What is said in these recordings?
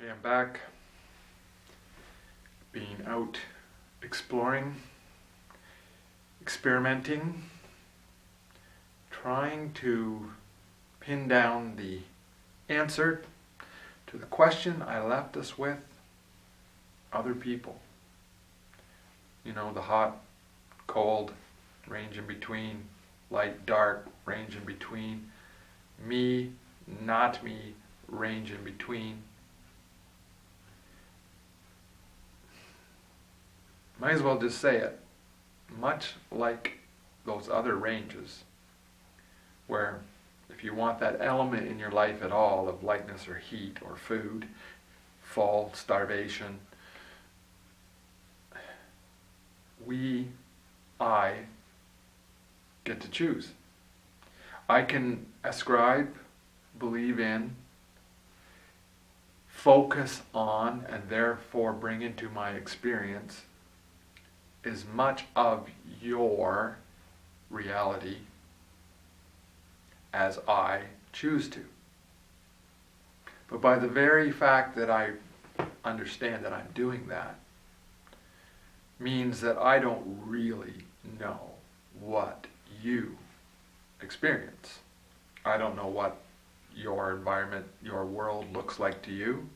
Okay, I'm back, being out exploring, experimenting, trying to pin down the answer to the question I left us with: other people. You know, the hot, cold, range in between, light, dark, range in between, me, not me, range in between. Might as well just say it. Much like those other ranges, where if you want that element in your life at all of lightness or heat or food, fall, starvation, I get to choose. I can ascribe, believe in, focus on, and therefore bring into my experience as much of your reality as I choose to. But by the very fact that I understand that I'm doing that, means that I don't really know what you experience. I don't know what your environment, your world looks like to you.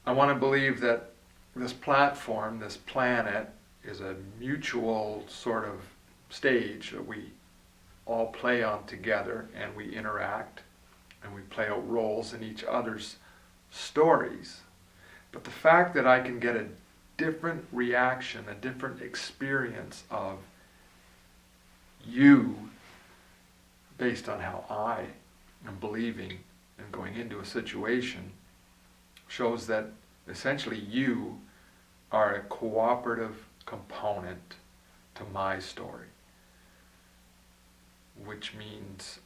I want to believe that this platform, this planet, is a mutual sort of stage that we all play on together, and we interact and we play out roles in each other's stories. But the fact that I can get a different reaction, a different experience of you based on how I am believing and going into a situation shows that essentially you are a cooperative component to my story, which means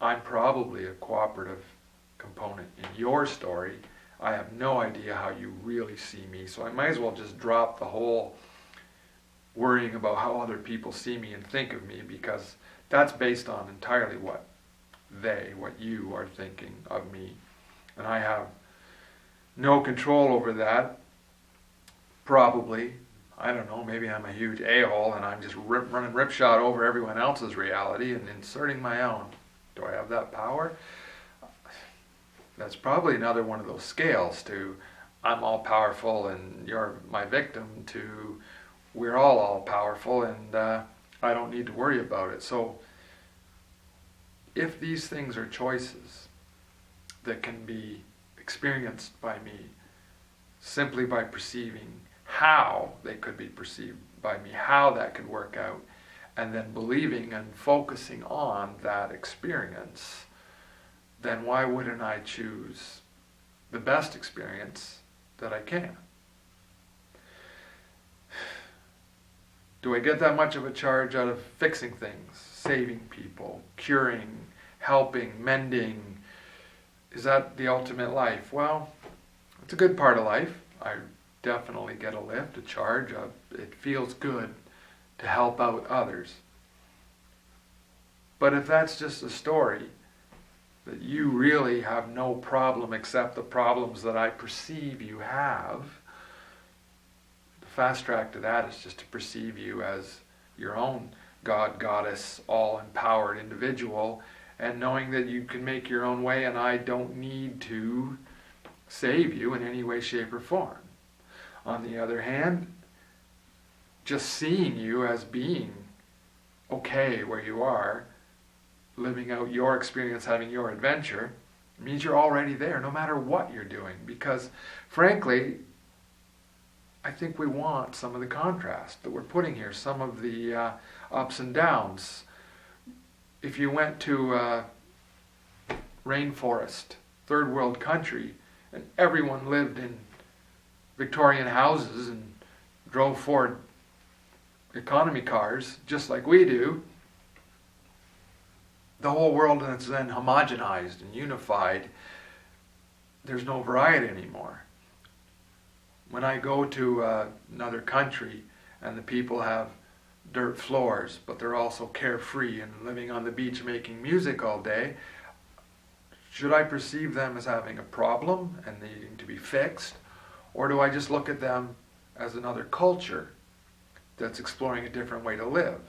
I'm probably a cooperative component in your story. I have no idea how you really see me, so I might as well just drop the whole worrying about how other people see me and think of me, because that's based on entirely what you are thinking of me. And I have no control over that, probably. I don't know, maybe I'm a huge a-hole and I'm just running ripshot over everyone else's reality and inserting my own. Do I have that power? That's probably another one of those scales to I'm all powerful and you're my victim, to we're all powerful and I don't need to worry about it. So if these things are choices that can be experienced by me simply by perceiving how they could be perceived by me, how that could work out, and then believing and focusing on that experience, then why wouldn't I choose the best experience that I can? Do I get that much of a charge out of fixing things, saving people, curing, helping, mending? Is that the ultimate life? Well, it's a good part of life. I definitely get a lift, a charge. It feels good to help out others. But if that's just a story, that you really have no problem except the problems that I perceive you have, the fast track to that is just to perceive you as your own God, goddess, all-empowered individual, and knowing that you can make your own way and I don't need to save you in any way, shape, or form. On the other hand, just seeing you as being okay where you are, living out your experience, having your adventure, means you're already there no matter what you're doing. Because frankly, I think we want some of the contrast that we're putting here, some of the ups and downs. If you went to a rainforest, third world country, and everyone lived in Victorian houses and drove Ford economy cars just like we do, the whole world is then homogenized and unified. There's no variety anymore. When I go to another country and the people have dirt floors, but they're also carefree and living on the beach making music all day, Should I perceive them as having a problem and needing to be fixed? Or do I just look at them as another culture that's exploring a different way to live?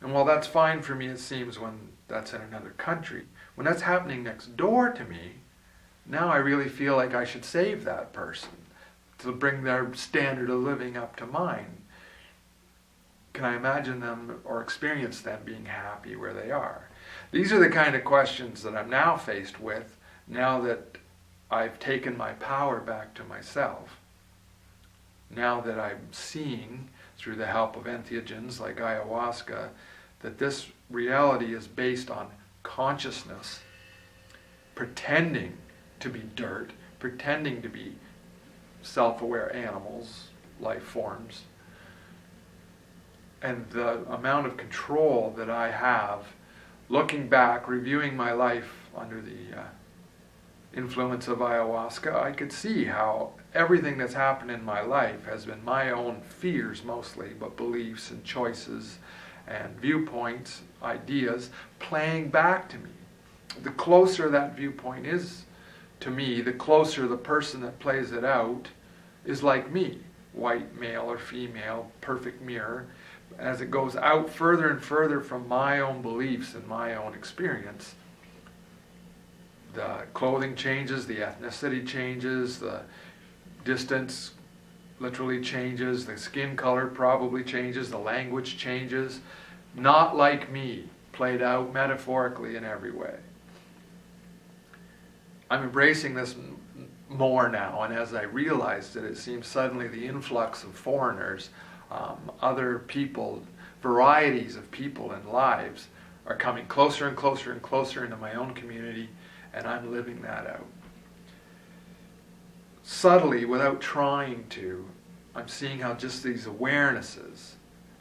And while that's fine for me, it seems, when that's in another country, when that's happening next door to me, now I really feel like I should save that person to bring their standard of living up to mine. Can I imagine them or experience them being happy where they are? These are the kind of questions that I'm now faced with, now that I've taken my power back to myself. Now that I'm seeing, through the help of entheogens like ayahuasca, that this reality is based on consciousness, pretending to be dirt, pretending to be self-aware animals, life forms, and the amount of control that I have, looking back, reviewing my life under the influence of ayahuasca, I could see how everything that's happened in my life has been my own fears mostly, but beliefs and choices and viewpoints, ideas, playing back to me. The closer that viewpoint is to me, the closer the person that plays it out is like me, white, male or female, perfect mirror. As it goes out further and further from my own beliefs and my own experience, the clothing changes, the ethnicity changes, the distance literally changes, the skin color probably changes, the language changes. Not like me, played out metaphorically in every way. I'm embracing this more now, and as I realized it seems suddenly the influx of foreigners, other people, varieties of people and lives are coming closer and closer and closer into my own community, and I'm living that out. Subtly, without trying to, I'm seeing how just these awarenesses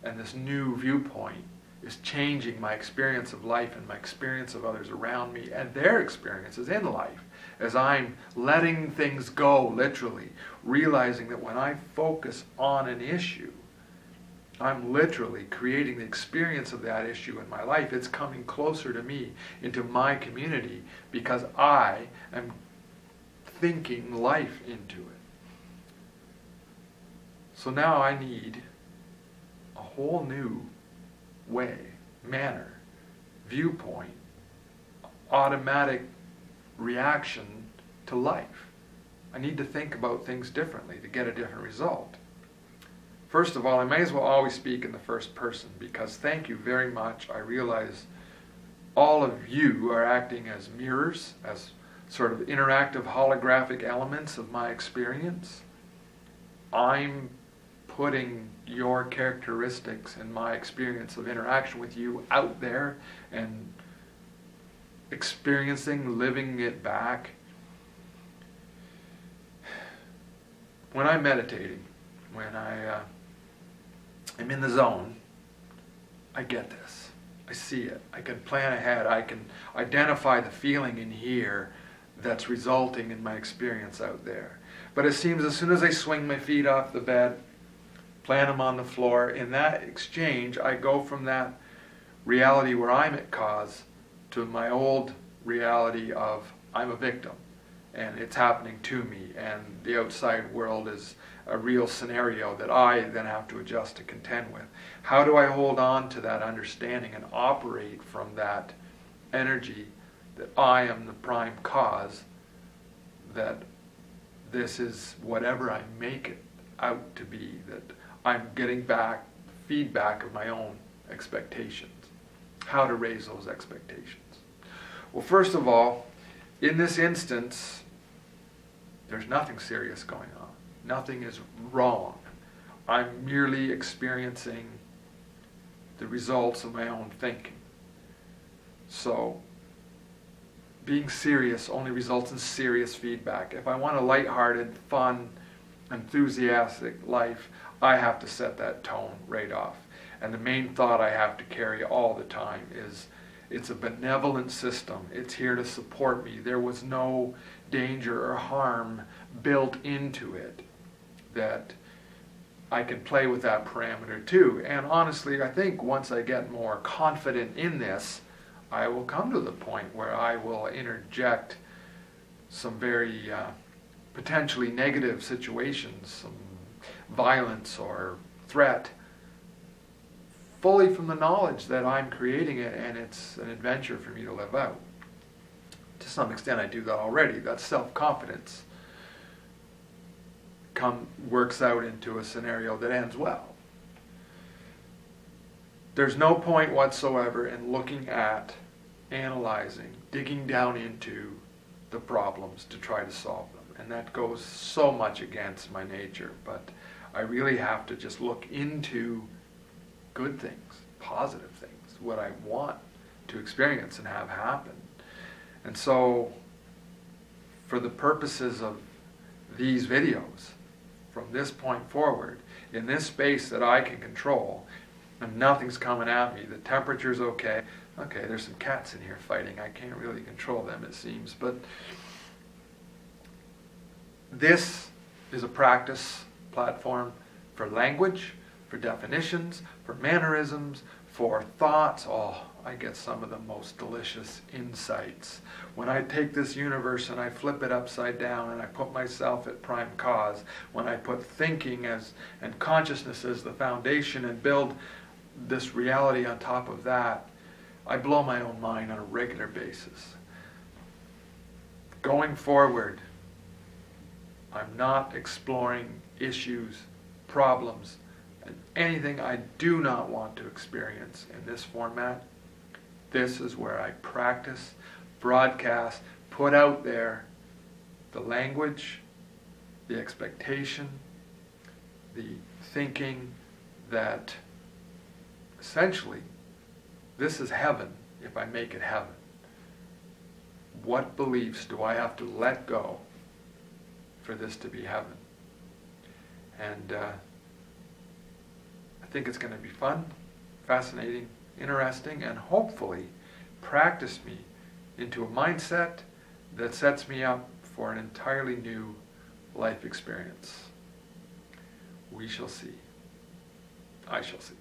and this new viewpoint is changing my experience of life and my experience of others around me and their experiences in life. As I'm letting things go, literally, realizing that when I focus on an issue, I'm literally creating the experience of that issue in my life. It's coming closer to me, into my community, because I am thinking life into it. So now I need a whole new way, manner, viewpoint, automatic reaction to life. I need to think about things differently to get a different result. First of all, I may as well always speak in the first person, because thank you very much. I realize all of you are acting as mirrors, as sort of interactive holographic elements of my experience. I'm putting your characteristics and my experience of interaction with you out there and experiencing, living it back. When I'm meditating, when I am in the zone, I get this. I see it. I can plan ahead. I can identify the feeling in here that's resulting in my experience out there. But it seems as soon as I swing my feet off the bed, plant them on the floor, in that exchange, I go from that reality where I'm at cause to my old reality of I'm a victim and it's happening to me, and the outside world is a real scenario that I then have to adjust to contend with. How do I hold on to that understanding and operate from that energy that I am the prime cause, that this is whatever I make it out to be, that I'm getting back feedback of my own expectations? How to raise those expectations? Well, first of all, in this instance, there's nothing serious going on. Nothing is wrong. I'm merely experiencing the results of my own thinking. So, being serious only results in serious feedback. If I want a lighthearted, fun, enthusiastic life, I have to set that tone right off. And the main thought I have to carry all the time is, it's a benevolent system. It's here to support me. There was no danger or harm built into it, that I can play with that parameter too. And honestly, I think once I get more confident in this, I will come to the point where I will interject some very potentially negative situations, some violence or threat, fully from the knowledge that I'm creating it and it's an adventure for me to live out. To some extent I do that already. That self-confidence works out into a scenario that ends well. There's no point whatsoever in looking at, analyzing, digging down into the problems to try to solve them. And that goes so much against my nature. But I really have to just look into good things, positive things, what I want to experience and have happen. And so, for the purposes of these videos, from this point forward, in this space that I can control, and nothing's coming at me, the temperature's okay. Okay, there's some cats in here fighting. I can't really control them, it seems. But this is a practice platform for language, for definitions, for mannerisms, for thoughts. Oh, I get some of the most delicious insights. When I take this universe and I flip it upside down and I put myself at prime cause, when I put thinking and consciousness as the foundation and build this reality on top of that, I blow my own mind on a regular basis. Going forward, I'm not exploring issues, problems, and anything I do not want to experience in this format. This is where I practice, broadcast, put out there the language, the expectation, the thinking that essentially this is heaven if I make it heaven. What beliefs do I have to let go for this to be heaven? And I think it's going to be fun, fascinating, interesting, and hopefully practice me into a mindset that sets me up for an entirely new life experience. We shall see. I shall see.